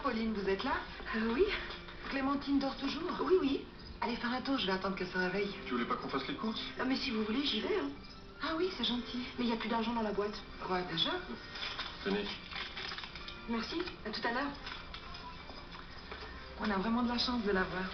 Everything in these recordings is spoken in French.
Pauline, vous êtes là? Oui. Clémentine dort toujours? Oui, oui. Allez faire un tour, je vais attendre qu'elle se réveille. Tu voulais pas qu'on fasse les courses? Mais si vous voulez, j'y vais. Hein. Ah oui, c'est gentil. Mais il n'y a plus d'argent dans la boîte. Quoi, déjà? Tenez. Merci, à tout à l'heure. On a vraiment de la chance de l'avoir.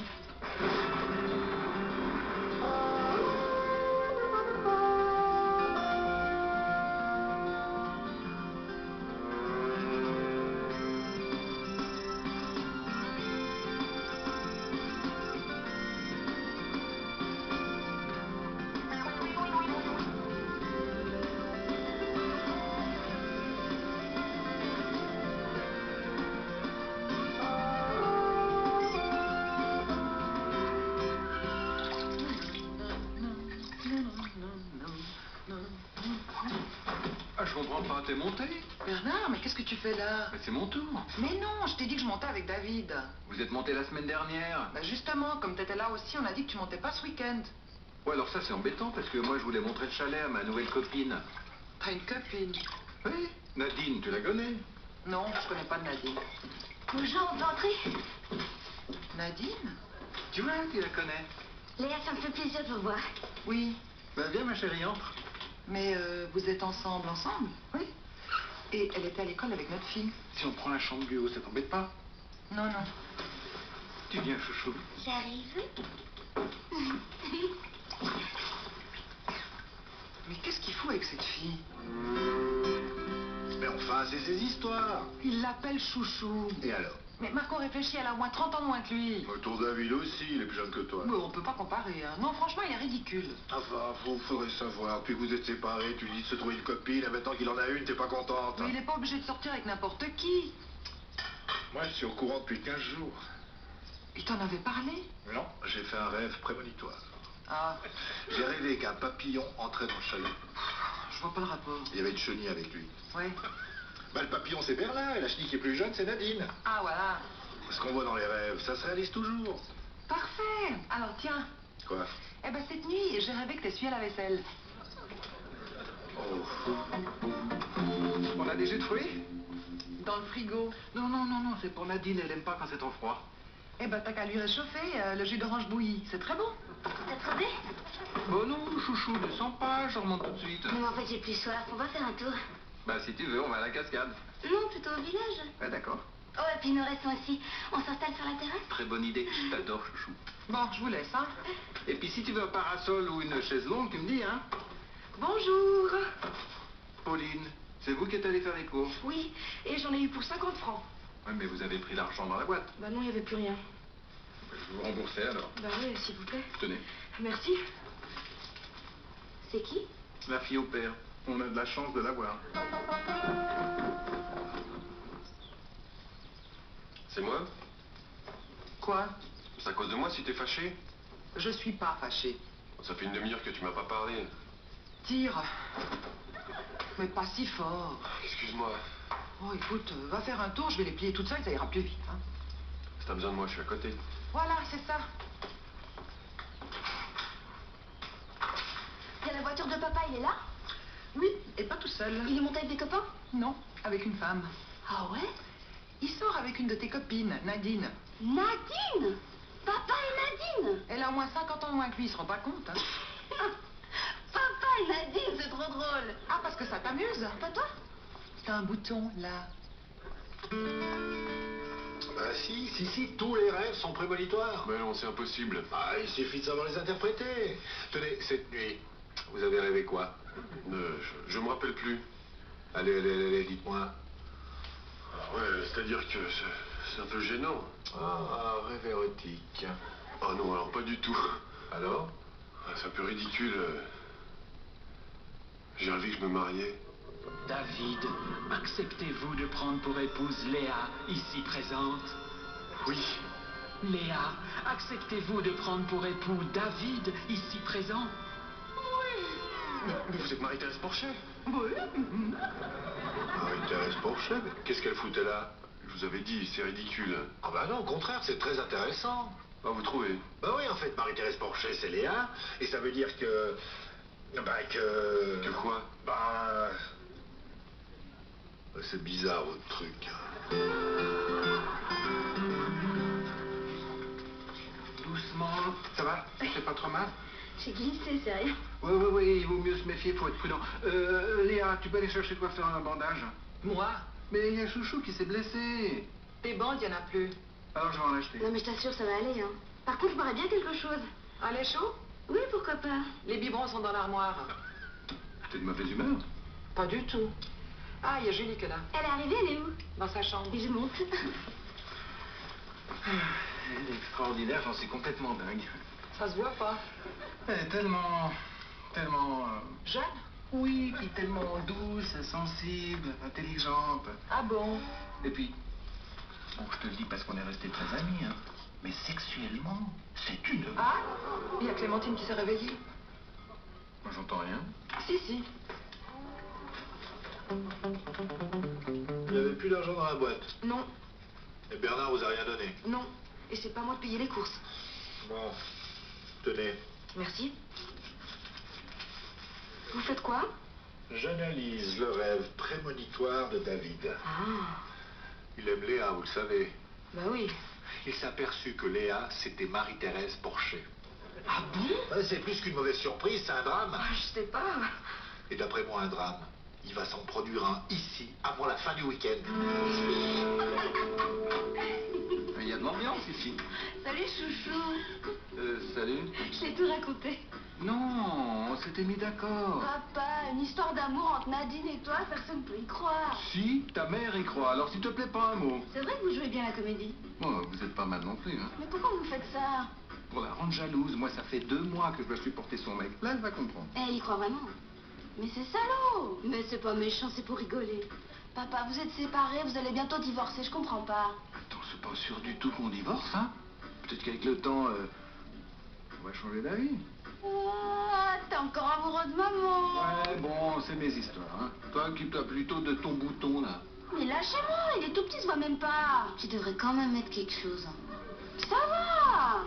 Ah, je comprends pas, t'es monté? Bernard, mais qu'est-ce que tu fais là? Mais c'est mon tour. Mais non, je t'ai dit que je montais avec David. Vous êtes monté la semaine dernière? Bah justement, comme t'étais là aussi, on a dit que tu montais pas ce week-end. Ouais, alors ça c'est embêtant parce que moi je voulais montrer le chalet à ma nouvelle copine. T'as une copine? Oui, Nadine, tu la connais? Non, je connais pas de Nadine. Bonjour, on peut entrer? Nadine? Tu vois, tu la connais. Léa, ça me fait plaisir de vous voir. Oui. Ben viens ma chérie, entre. Mais vous êtes ensemble? Oui. Et elle était à l'école avec notre fille? Si on prend la chambre du haut, ça t'embête pas? Non, non. Tu viens chouchou? J'arrive. Mais qu'est-ce qu'il fout avec cette fille? Mais enfin, c'est ses histoires. Il l'appelle chouchou. Et alors? Mais Marco réfléchit, elle a au moins 30 ans de moins que lui. Ton David aussi, il est plus jeune que toi. Bon, on peut pas comparer, hein. Non, franchement, il est ridicule. Enfin, vous faudrait savoir. Depuis que vous êtes séparés, tu lui dis de se trouver une copine, et maintenant qu'il en a une, t'es pas contente. Mais il est pas obligé de sortir avec n'importe qui. Moi, je suis au courant depuis 15 jours. Il t'en avait parlé? Non, j'ai fait un rêve prémonitoire. Ah, J'ai rêvé qu'un papillon entrait dans le chalet. je vois pas le rapport. Il y avait une chenille avec lui. Ouais. Bah, le papillon, c'est Berlin, et la chenille qui est plus jeune, c'est Nadine. Ah, voilà. Ce qu'on voit dans les rêves, ça se réalise toujours. Parfait. Alors, tiens. Quoi? Eh ben, cette nuit, j'ai rêvé que t'essuyais la vaisselle. Oh. On a des jus de fruits? Dans le frigo. Non, non, non, non, c'est pour Nadine, elle aime pas quand c'est trop froid. Eh ben, t'as qu'à lui réchauffer le jus d'orange bouilli. C'est très bon. T'as trouvé? Oh non, chouchou, descends pas, je remonte tout de suite. Non, en fait, j'ai plus soif. On va faire un tour. Bah si tu veux, on va à la cascade. Non, plutôt au village. Ouais, d'accord. Oh, et puis nous restons ici. On s'installe sur la terrasse? Très bonne idée, je t'adore, chouchou. Bon, je vous laisse, hein. Et puis si tu veux un parasol ou une chaise longue, tu me dis, hein. Bonjour. Pauline, c'est vous qui êtes allé faire les courses? Oui, et j'en ai eu pour 50 francs. Ouais, mais vous avez pris l'argent dans la boîte. Bah non, il n'y avait plus rien. Je vais vous rembourser alors. Bah oui, s'il vous plaît. Tenez, Merci. C'est qui? la fille au père. On a de la chance de l'avoir. C'est moi? Quoi? C'est à cause de moi si t'es fâché? Je suis pas fâchée. Ça fait une demi-heure que tu m'as pas parlé. Tire. Mais pas si fort. Excuse-moi. Oh, écoute, va faire un tour, je vais les plier toute seule, ça ira plus vite, hein. Si t'as besoin de moi, je suis à côté. Voilà, c'est ça. Il y a la voiture de papa, il est là? Oui, et pas tout seul. Il est monté avec des copains? Non, avec une femme. Ah ouais? Il sort avec une de tes copines, Nadine. Nadine! Papa et Nadine! Elle a au moins 50 ans de moins que lui, il se rend pas compte, hein. Papa et Nadine, c'est trop drôle! Ah, parce que ça t'amuse? Pas toi? T'as un bouton, là. Bah si, tous les rêves sont prémonitoires. Mais non, c'est impossible. Ah, il suffit de savoir les interpréter. Tenez, cette nuit, vous avez rêvé quoi? Je me rappelle plus. Allez, dites-moi. Ah ouais, c'est-à-dire que c'est un peu gênant. Ah, rêve érotique. Ah non, alors pas du tout. Alors? Ah, c'est un peu ridicule. J'ai rêvé que je me mariais. David, acceptez-vous de prendre pour épouse Léa, ici présente? Oui. Léa, acceptez-vous de prendre pour époux David, ici présent? Mais vous êtes Marie-Thérèse Porchet? Oui. Marie-Thérèse Porchet, mais qu'est-ce qu'elle foutait là? Je vous avais dit, c'est ridicule. Ah bah non, au contraire, c'est très intéressant. Ah, vous trouvez? Bah oui, en fait, Marie-Thérèse Porchet, c'est Léa, et ça veut dire que... Bah que... Que quoi? Bah... C'est bizarre, votre truc. Ça va? C'est pas trop mal? J'ai glissé, c'est rien. Oui, il vaut mieux se méfier, faut être prudent. Léa, tu peux aller chercher quoi faire un bandage? Moi? Mais il y a Chouchou qui s'est blessé. Des bandes, il y en a plus. Alors je vais en acheter. Non, mais je t'assure, ça va aller, hein. Par contre, je boirais bien quelque chose. Un lait chaud? Oui, pourquoi pas? Les biberons sont dans l'armoire. T'es de mauvaise humeur? Pas du tout. Ah, il y a Julie qui est là, Elle est arrivée, elle est où? dans sa chambre. Et je monte. Elle est extraordinaire, j'en suis complètement dingue. Ça se voit pas. Elle est tellement... Jeune? Oui, puis tellement douce, sensible, intelligente. Ah bon? Et puis, bon, je te le dis parce qu'on est restés très amis, hein. Mais sexuellement, c'est une... Ah? Il y a Clémentine qui s'est réveillée. Moi, j'entends rien. Si. Il n'y avait plus d'argent dans la boîte. Non, Et Bernard vous a rien donné. non. Et c'est pas moi de payer les courses. Bon, tenez. Merci. Vous faites quoi? J'analyse le rêve prémonitoire de David. Ah, Il aime Léa, vous le savez. bah oui. Il s'est aperçu que Léa, c'était Marie-Thérèse Porcher. Ah bon? C'est plus qu'une mauvaise surprise, c'est un drame. Ah, je sais pas. Et d'après moi, un drame. Il va s'en produire un ici, avant la fin du week-end. Il y a de l'ambiance ici. Salut, chouchou. Salut. Je l'ai tout raconté. Non, on s'était mis d'accord. Papa, une histoire d'amour entre Nadine et toi, personne ne peut y croire. Si, ta mère y croit, alors s'il te plaît, pas un mot. C'est vrai que vous jouez bien la comédie. Bon, vous êtes pas mal non plus, hein. Mais pourquoi vous faites ça? Pour la rendre jalouse, moi, ça fait 2 mois que je dois supporter son mec. Là, elle va comprendre. Elle y croit vraiment. Mais c'est salaud. Mais c'est pas méchant, c'est pour rigoler. Papa, vous êtes séparés, vous allez bientôt divorcer, je comprends pas. Attends, c'est pas sûr du tout qu'on divorce, hein. Peut-être qu'avec le temps, on va changer d'avis. Ah, t'es encore amoureux de maman. Ouais, bon, c'est mes histoires, hein. Toi, occupe-toi plutôt de ton bouton, là. Mais lâchez-moi, il est tout petit, il se voit même pas. Tu devrais quand même mettre quelque chose. Ça va.